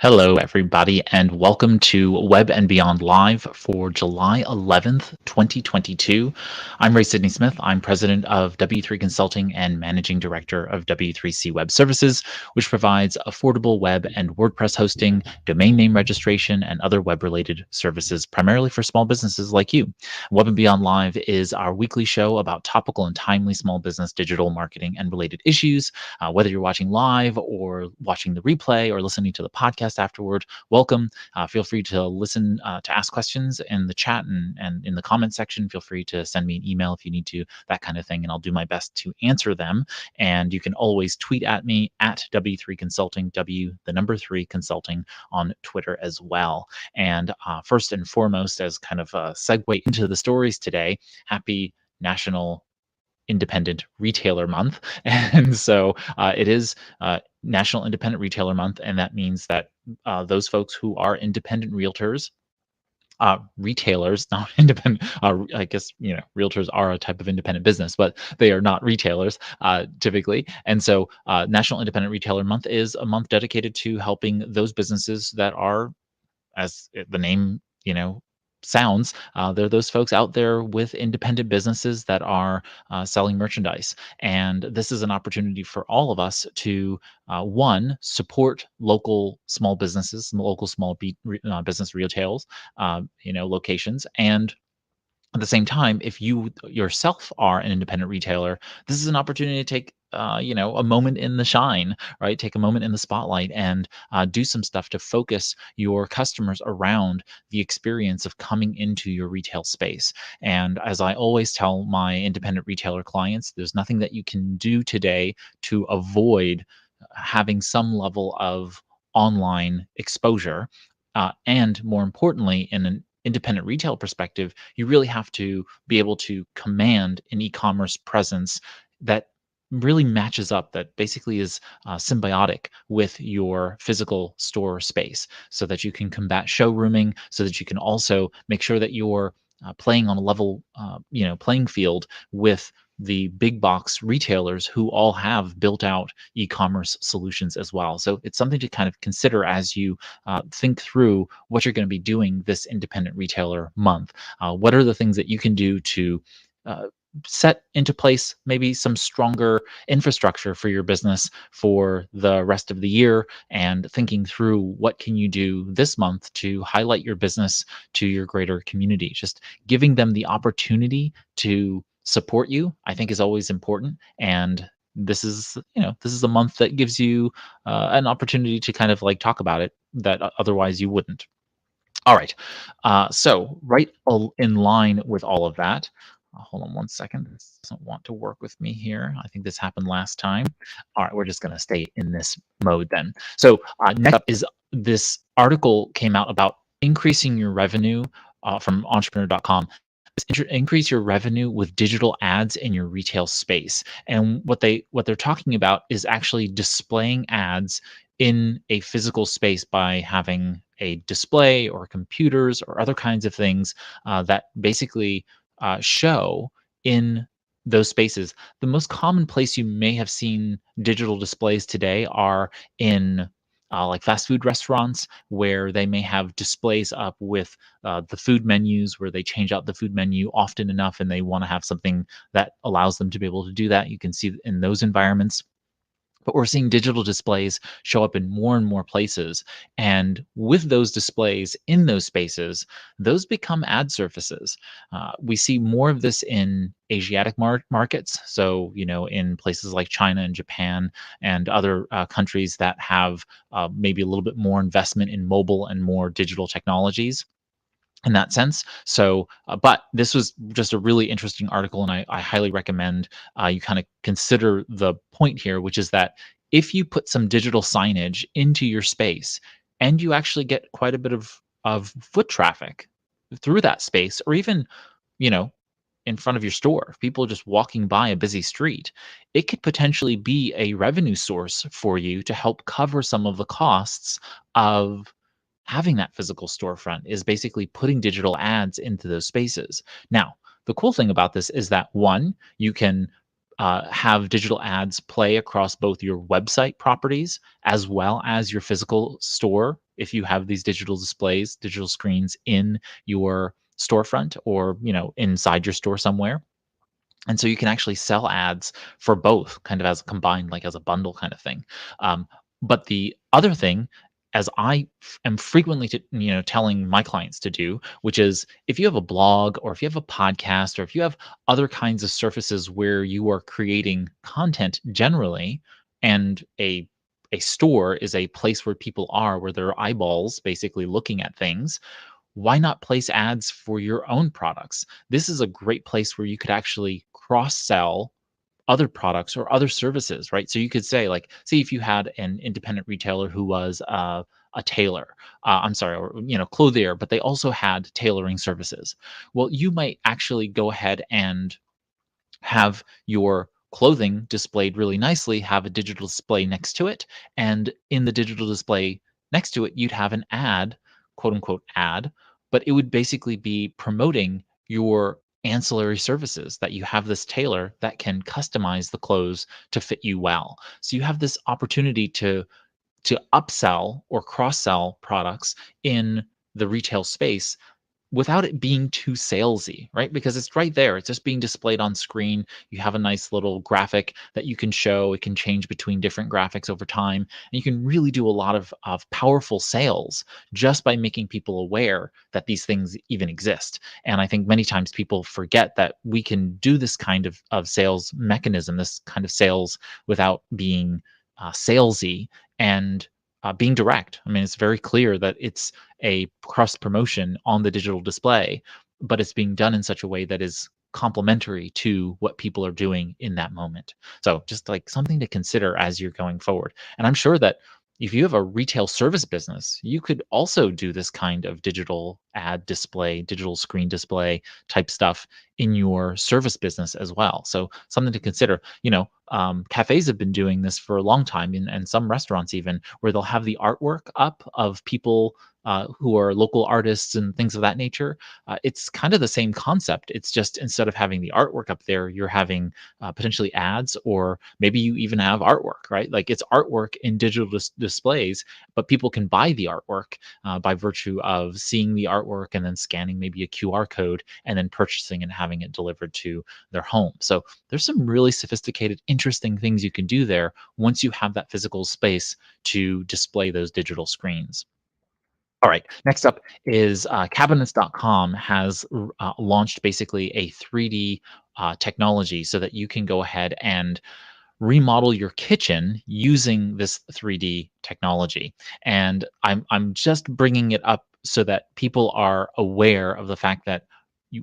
Hello, everybody, and welcome to Web and Beyond Live for July 11th, 2022. I'm Ray Sidney Smith. I'm president of W3 Consulting and managing director of W3C Web Services, which provides affordable web and WordPress hosting, domain name registration, and other web-related services, primarily for small businesses like you. Web and Beyond Live is our weekly show about topical and timely small business digital marketing and related issues. Whether you're watching live or watching the replay or listening to the podcast afterward, welcome. Feel free to listen to ask questions in the chat and in the comment section. Feel free to send me an email if you need to, that kind of thing, and I'll do my best to answer them. And you can always tweet at me at W3 Consulting, the number 3 Consulting on Twitter as well. And first and foremost, as kind of a segue into the stories today, happy National Independent Retailer Month. And so it is National Independent Retailer Month, and that means that those folks who are independent realtors, retailers, not independent, I guess, realtors are a type of independent business, but they are not retailers typically. And so National Independent Retailer Month is a month dedicated to helping those businesses that are, as the name, sounds, there are those folks out there with independent businesses that are selling merchandise. And this is an opportunity for all of us to, one, support local small businesses, local small business retails, locations. And at the same time, if you yourself are an independent retailer, this is an opportunity to take, a moment in the shine, right? Take a moment in the spotlight and do some stuff to focus your customers around the experience of coming into your retail space. And as I always tell my independent retailer clients, there's nothing that you can do today to avoid having some level of online exposure. And more importantly, in an independent retail perspective, you really have to be able to command an e-commerce presence that really matches up, that basically is symbiotic with your physical store space, so that you can combat showrooming, so that you can also make sure that you're playing on a level playing field with the big box retailers who all have built out e-commerce solutions as well. So it's something to kind of consider as you think through what you're going to be doing this independent retailer month. What are the things that you can do to set into place maybe some stronger infrastructure for your business for the rest of the year, and thinking through what can you do this month to highlight your business to your greater community. Just giving them the opportunity to support you, I think, is always important. And this is a month that gives you an opportunity to kind of like talk about it that otherwise you wouldn't. All right. So in line with all of that, hold on one second. This doesn't want to work with me here. I think this happened last time. All right, we're just going to stay in this mode then. So next up is, this article came out about increasing your revenue from entrepreneur.com. Increase your revenue with digital ads in your retail space. And what they're talking about is actually displaying ads in a physical space by having a display or computers or other kinds of things that basically show in those spaces. The most common place you may have seen digital displays today are in like fast food restaurants, where they may have displays up with the food menus, where they change out the food menu often enough and they want to have something that allows them to be able to do that. You can see in those environments. But we're seeing digital displays show up in more and more places. And with those displays in those spaces, those become ad surfaces. We see more of this in Asiatic markets. So, in places like China and Japan and other countries that have maybe a little bit more investment in mobile and more digital technologies in that sense. So, but this was just a really interesting article, and I highly recommend you kind of consider the point here, which is that if you put some digital signage into your space and you actually get quite a bit of foot traffic through that space, or even, you know, in front of your store, people just walking by a busy street, it could potentially be a revenue source for you to help cover some of the costs of having that physical storefront, is basically putting digital ads into those spaces. Now, the cool thing about this is that, one, you can have digital ads play across both your website properties as well as your physical store if you have these digital displays, digital screens in your storefront or inside your store somewhere. And so you can actually sell ads for both, kind of as a combined, like as a bundle kind of thing. Um, but the other thing, as am frequently telling my clients to do, which is if you have a blog or if you have a podcast or if you have other kinds of surfaces where you are creating content generally, and a store is a place where people are, where there are eyeballs basically looking at things, why not place ads for your own products? This is a great place where you could actually cross sell other products or other services, right? So you could say, like, say if you had an independent retailer who was a tailor, I'm sorry, or clothier, but they also had tailoring services. Well, you might actually go ahead and have your clothing displayed really nicely, have a digital display next to it, and in the digital display next to it, you'd have an ad, quote unquote ad, but it would basically be promoting your ancillary services that you have this tailor that can customize the clothes to fit you well. So you have this opportunity to upsell or cross sell products in the retail space without it being too salesy, right? Because it's right there. It's just being displayed on screen. You have a nice little graphic that you can show. It can change between different graphics over time. And you can really do a lot of powerful sales just by making people aware that these things even exist. And I think many times people forget that we can do this kind of sales mechanism, this kind of sales without being salesy and being direct. I mean, it's very clear that it's a cross promotion on the digital display, but it's being done in such a way that is complementary to what people are doing in that moment. So just like something to consider as you're going forward. And I'm sure that if you have a retail service business, you could also do this kind of digital ad display, digital screen display type stuff in your service business as well. So something to consider. Cafes have been doing this for a long time, and some restaurants even, where they'll have the artwork up of people who are local artists and things of that nature. It's kind of the same concept. It's just instead of having the artwork up there, you're having potentially ads, or maybe you even have artwork, right? Like it's artwork in digital displays, but people can buy the artwork by virtue of seeing the artwork and then scanning maybe a QR code and then purchasing and having it delivered to their home. So there's some really sophisticated, interesting things you can do there once you have that physical space to display those digital screens. All right. Next up is Cabinets.com has launched basically a 3D technology so that you can go ahead and remodel your kitchen using this 3D technology. And I'm just bringing it up so that people are aware of the fact that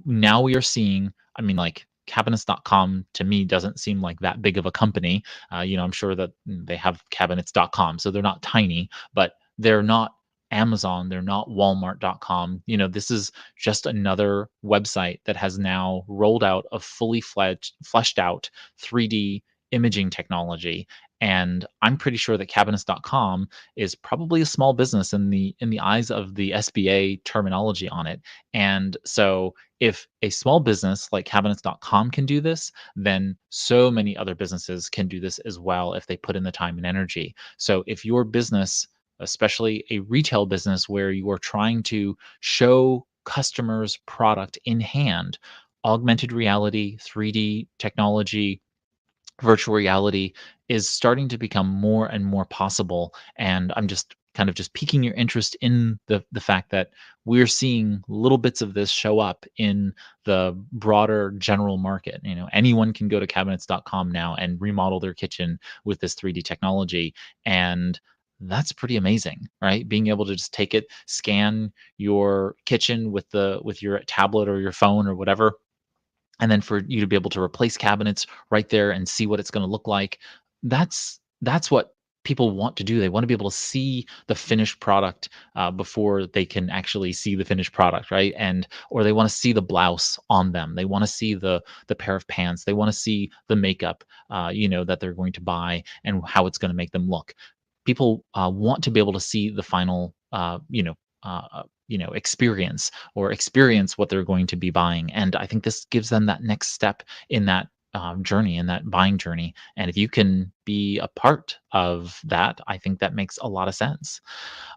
now we are seeing, I mean, like cabinets.com to me doesn't seem like that big of a company. I'm sure that they have cabinets.com, so they're not tiny, but they're not Amazon, they're not walmart.com. This is just another website that has now rolled out a fully fleshed out 3D imaging technology. And I'm pretty sure that cabinets.com is probably a small business in the eyes of the SBA terminology on it. And so if a small business like cabinets.com can do this, then so many other businesses can do this as well if they put in the time and energy. So if your business, especially a retail business where you are trying to show customers product in hand, augmented reality, 3D technology, virtual reality is starting to become more and more possible. And I'm just kind of just piquing your interest in the fact that we're seeing little bits of this show up in the broader general market. Anyone can go to cabinets.com now and remodel their kitchen with this 3D technology. And that's pretty amazing, right? Being able to just take it, scan your kitchen with your tablet or your phone or whatever, and then for you to be able to replace cabinets right there and see what it's going to look like. That's what people want to do. They want to be able to see the finished product before they can actually see the finished product, right? And or they want to see the blouse on them. They want to see the pair of pants. They want to see the makeup, that they're going to buy and how it's going to make them look. People want to be able to see the final, experience what they're going to be buying. And I think this gives them that next step in that journey and that buying journey. And if you can be a part of that, I think that makes a lot of sense.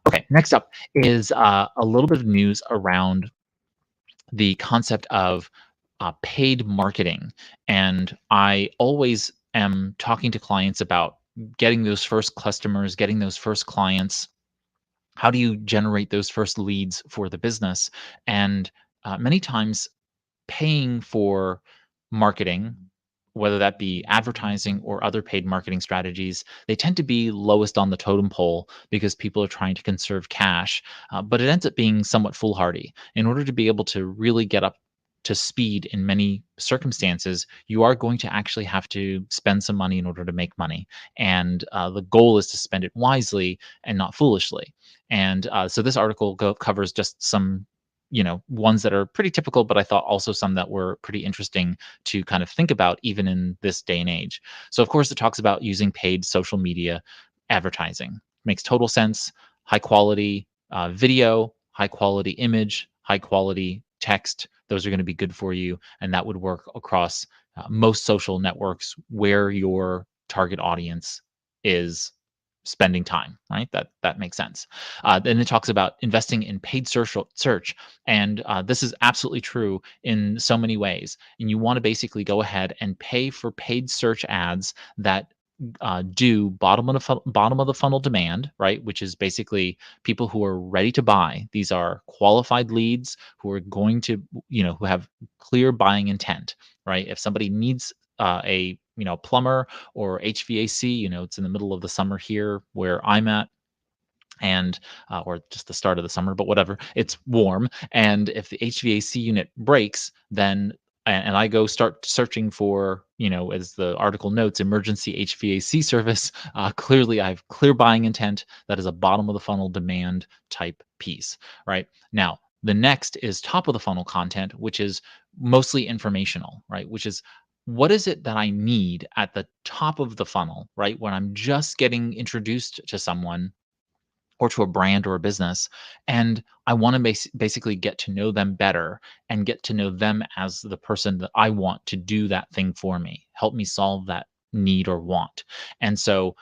Okay, next up is a little bit of news around the concept of paid marketing. And I always am talking to clients about getting those first customers, getting those first clients. How do you generate those first leads for the business? And many times, paying for marketing, whether that be advertising or other paid marketing strategies, they tend to be lowest on the totem pole because people are trying to conserve cash. But it ends up being somewhat foolhardy. In order to be able to really get up to speed in many circumstances, you are going to actually have to spend some money in order to make money. And the goal is to spend it wisely and not foolishly. And so this article covers just some ones that are pretty typical, but I thought also some that were pretty interesting to kind of think about even in this day and age. So of course it talks about using paid social media advertising. Makes total sense. High quality video, high quality image, high quality text. Those are going to be good for you, and that would work across most social networks where your target audience is spending time, right? That makes sense. Then it talks about investing in paid search, and this is absolutely true in so many ways. And you want to basically go ahead and pay for paid search ads that do bottom of the funnel demand, right? Which is basically people who are ready to buy. These are qualified leads who are going to, who have clear buying intent, right? If somebody needs a plumber or HVAC, it's in the middle of the summer here where I'm at, and or just the start of the summer, but whatever, it's warm. And if the HVAC unit breaks, then and I go start searching for, as the article notes, emergency HVAC service. Clearly, I have clear buying intent. That is a bottom of the funnel demand type piece, right? Now, the next is top of the funnel content, which is mostly informational, right? Which is what is it that I need at the top of the funnel, right? When I'm just getting introduced to someone or to a brand or a business, and I want to basically get to know them better and get to know them as the person that I want to do that thing for me, help me solve that need or want. And so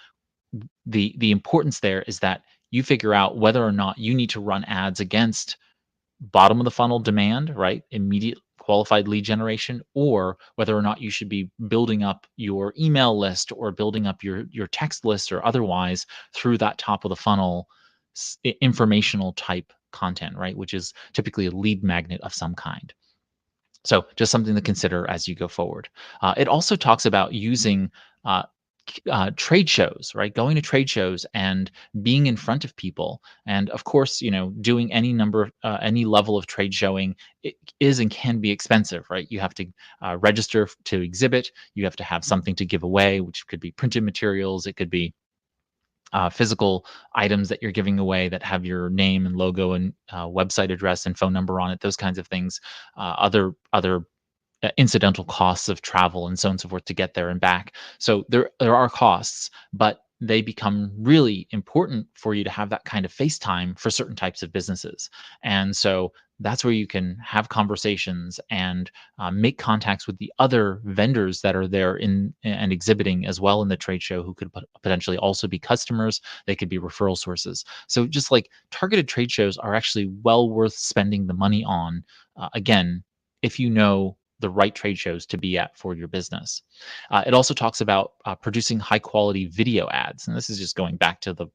the importance there is that you figure out whether or not you need to run ads against bottom of the funnel demand, right? Immediate qualified lead generation, or whether or not you should be building up your email list or building up your text list or otherwise through that top of the funnel informational type content, right? Which is typically a lead magnet of some kind. So just something to consider as you go forward. It also talks about using uh, trade shows, right? Going to trade shows and being in front of people, and of course, doing any number of any level of trade showing, it is and can be expensive, right? You have to register to exhibit. You have to have something to give away, which could be printed materials. It could be physical items that you're giving away that have your name and logo and website address and phone number on it. Those kinds of things. Other incidental costs of travel and so on and so forth to get there and back. So there are costs, but they become really important for you to have that kind of face time for certain types of businesses. And so that's where you can have conversations and make contacts with the other vendors that are there in and exhibiting as well in the trade show, who could potentially also be customers. They could be referral sources. So just like targeted trade shows are actually well worth spending the money on. Again, if you know the right trade shows to be at for your business. It also talks about producing high quality video ads. And this is just going back to the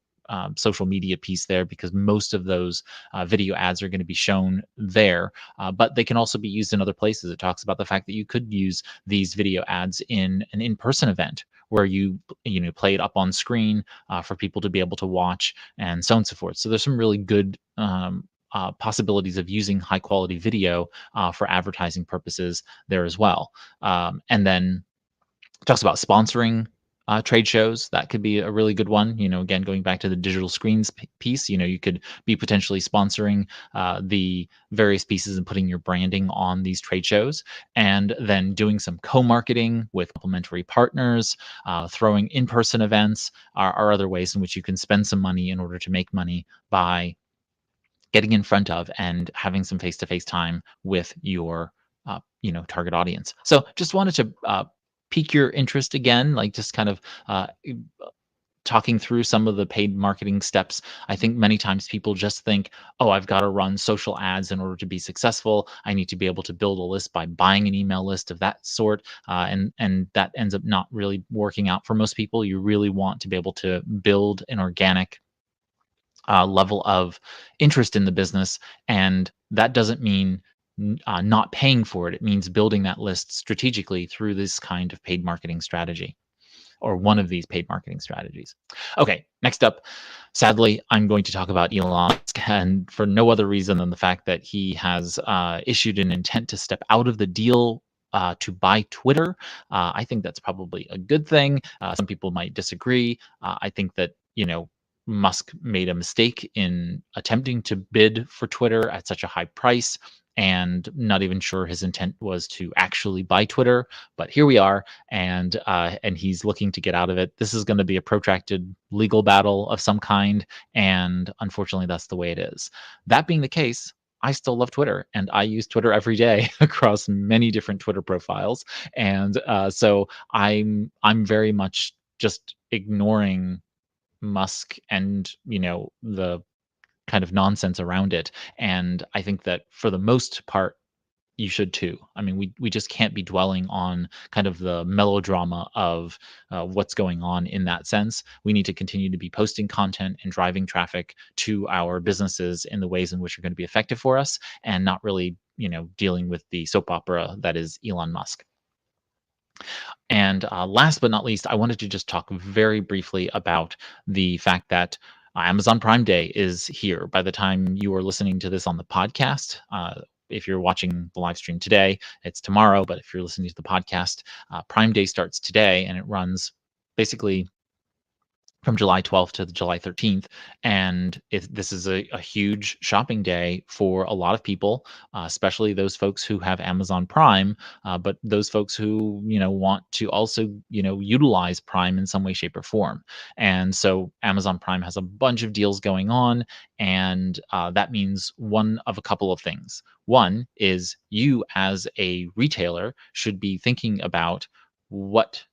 social media piece there, because most of those video ads are going to be shown there, but they can also be used in other places. It talks about the fact that you could use these video ads in an in-person event where you play it up on screen for people to be able to watch, and so on and so forth. So there's some really good possibilities of using high quality video for advertising purposes there as well. And then it talks about sponsoring trade shows. That could be a really good one. Again, going back to the digital screens piece, you could be potentially sponsoring the various pieces and putting your branding on these trade shows, and then doing some co-marketing with complementary partners, throwing in-person events are other ways in which you can spend some money in order to make money by getting in front of and having some face-to-face time with your target audience. So just wanted to pique your interest again, like just kind of uh, talking through some of the paid marketing steps. I think many times people just think, oh, I've got to run social ads in order to be successful. I need to be able to build a list by buying an email list of that sort. And that ends up not really working out for most people. You really want to be able to build an organic level of interest in the business. And that doesn't mean not paying for it. It means building that list strategically through this kind of paid marketing strategy, or one of these paid marketing strategies. Okay, next up, sadly, I'm going to talk about Elon Musk, and for no other reason than the fact that he has issued an intent to step out of the deal to buy Twitter. I think that's probably a good thing. Some people might disagree. I think that, Musk made a mistake in attempting to bid for Twitter at such a high price, and not even sure his intent was to actually buy Twitter. But here we are, and he's looking to get out of it. This is going to be a protracted legal battle of some kind, and unfortunately, that's the way it is. That being the case, I still love Twitter, and I use Twitter every day across many different Twitter profiles, and so I'm very much just ignoring Musk and the kind of nonsense around it. And I think that for the most part, you should too. I mean, we just can't be dwelling on kind of the melodrama of what's going on in that sense. We need to continue to be posting content and driving traffic to our businesses in the ways in which are going to be effective for us, and not really, dealing with the soap opera that is Elon Musk. And last but not least, I wanted to just talk very briefly about the fact that Amazon Prime Day is here. By the time you are listening to this on the podcast, if you're watching the live stream today, it's tomorrow. But if you're listening to the podcast, Prime Day starts today, and it runs basically from July 12th to July 13th. And this is a huge shopping day for a lot of people, especially those folks who have Amazon Prime, but those folks who, want to also, utilize Prime in some way, shape, or form. And so Amazon Prime has a bunch of deals going on, and that means one of a couple of things. One is you as a retailer should be thinking about what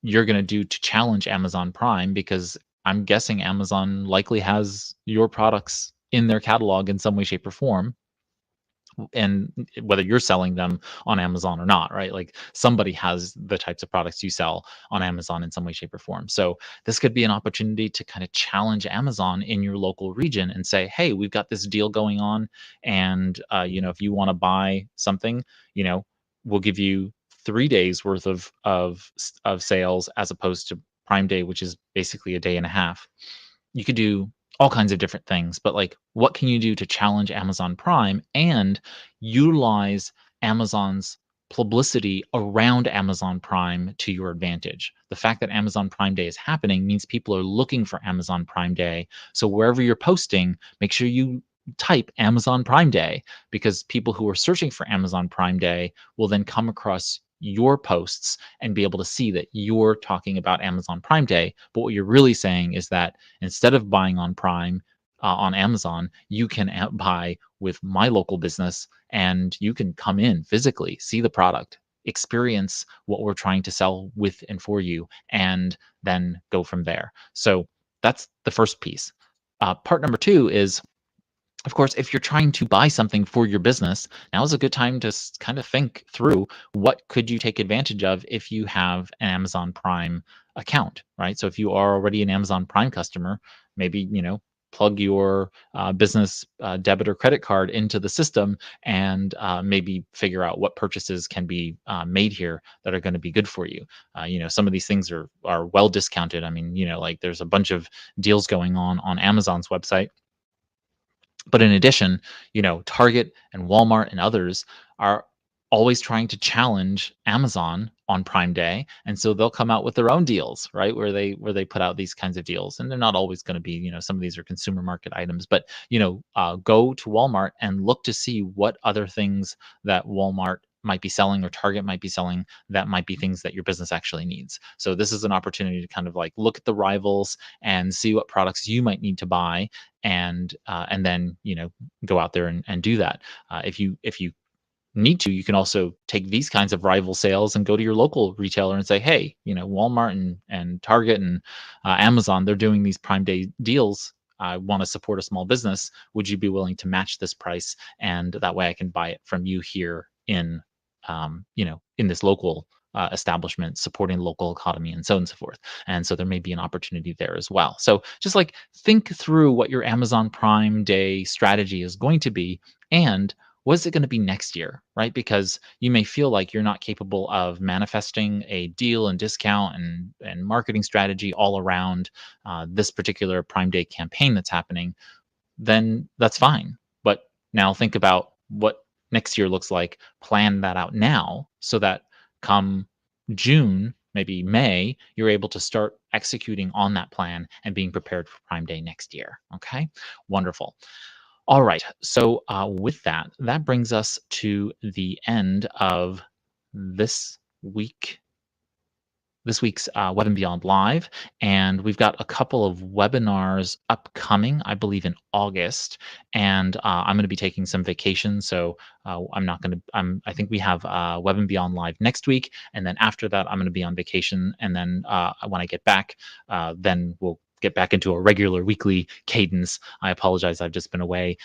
you're going to do to challenge Amazon Prime, because I'm guessing Amazon likely has your products in their catalog in some way, shape, or form. And whether you're selling them on Amazon or not, right? Like somebody has the types of products you sell on Amazon in some way, shape, or form. So this could be an opportunity to kind of challenge Amazon in your local region and say, hey, we've got this deal going on. And, if you want to buy something, we'll give you 3 days worth of sales, as opposed to Prime Day, which is basically a day and a half. You could do all kinds of different things, but like, what can you do to challenge Amazon Prime and utilize Amazon's publicity around Amazon Prime to your advantage? The fact that Amazon Prime Day is happening means people are looking for Amazon Prime Day. So wherever you're posting, make sure you type Amazon Prime Day, because people who are searching for Amazon Prime Day will then come across your posts and be able to see that you're talking about Amazon Prime Day. But what you're really saying is that instead of buying on Prime on Amazon, you can buy with my local business, and you can come in physically, see the product, experience what we're trying to sell with and for you, and then go from there. So that's the first piece. Part number two is, of course, if you're trying to buy something for your business, now is a good time to kind of think through what could you take advantage of if you have an Amazon Prime account, right? So if you are already an Amazon Prime customer, maybe, plug your business debit or credit card into the system, and maybe figure out what purchases can be made here that are going to be good for you. Some of these things are well discounted. I mean, like there's a bunch of deals going on Amazon's website. But in addition, Target and Walmart and others are always trying to challenge Amazon on Prime Day, and so they'll come out with their own deals, right? Where they put out these kinds of deals, and they're not always going to be, some of these are consumer market items, but go to Walmart and look to see what other things that Walmart might be selling or Target might be selling that might be things that your business actually needs. So this is an opportunity to kind of like look at the rivals and see what products you might need to buy, and then go out there and do that. If you need to, you can also take these kinds of rival sales and go to your local retailer and say, hey, Walmart and Target and Amazon, they're doing these Prime Day deals. I want to support a small business. Would you be willing to match this price? And that way I can buy it from you here in this local establishment, supporting the local economy and so on and so forth. And so there may be an opportunity there as well. So just like think through what your Amazon Prime Day strategy is going to be, and what is it going to be next year, right? Because you may feel like you're not capable of manifesting a deal and discount and marketing strategy all around this particular Prime Day campaign that's happening. Then that's fine. But now think about what next year looks like. Plan that out now so that come June, maybe May, you're able to start executing on that plan and being prepared for Prime Day next year. Okay, wonderful. All right. So with that, that brings us to the end of this week this week's Web and Beyond Live, and we've got a couple of webinars upcoming, I believe in August, and I'm going to be taking some vacation, so I'm not going to. I think we have Web and Beyond Live next week, and then after that, I'm going to be on vacation, and then when I get back, then we'll get back into a regular weekly cadence. I apologize, I've just been away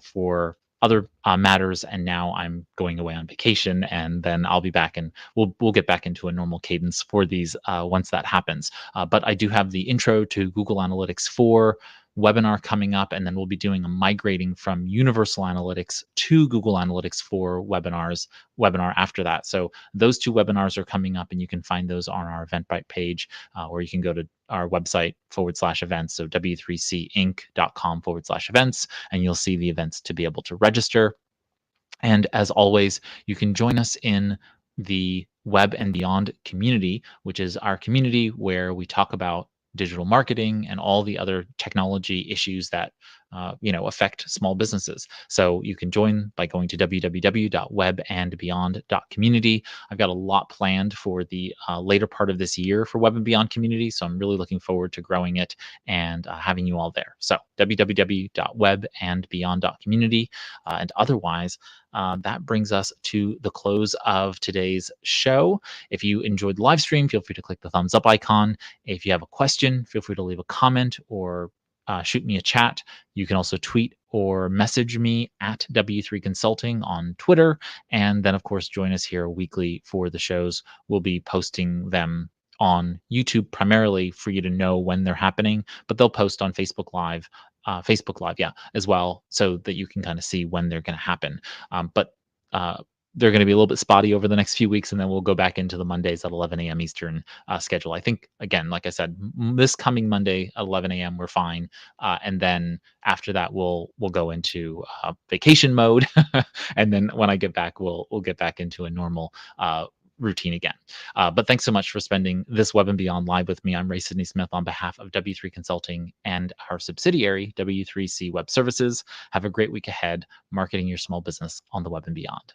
for other matters, and now I'm going away on vacation, and then I'll be back, and we'll get back into a normal cadence for these once that happens. But I do have the intro to Google Analytics 4 webinar coming up, and then we'll be doing a migrating from Universal Analytics to Google Analytics 4 webinar after that. So those two webinars are coming up, and you can find those on our Eventbrite page, or you can go to our website /events, so w3cinc.com/events, and you'll see the events to be able to register. And as always, you can join us in the Web and Beyond community, which is our community where we talk about digital marketing and all the other technology issues that affect small businesses. So you can join by going to www.webandbeyond.community. I've got a lot planned for the later part of this year for Web and Beyond community, so I'm really looking forward to growing it and having you all there. So www.webandbeyond.community, and otherwise, that brings us to the close of today's show. If you enjoyed the live stream, feel free to click the thumbs up icon. If you have a question, feel free to leave a comment or shoot me a chat. You can also tweet or message me at W3 Consulting on Twitter. And then, of course, join us here weekly for the shows. We'll be posting them on YouTube primarily for you to know when they're happening, but they'll post on Facebook Live, as well, so that you can kind of see when they're going to happen. But they're going to be a little bit spotty over the next few weeks, and then we'll go back into the Mondays at 11 a.m. Eastern schedule. I think, again, like I said, this coming Monday at 11 a.m. we're fine, and then after that we'll go into vacation mode, and then when I get back, we'll get back into a normal routine again. But thanks so much for spending this Web and Beyond Live with me. I'm Ray Sidney Smith on behalf of W3 Consulting and our subsidiary W3C Web Services. Have a great week ahead, marketing your small business on the Web and Beyond.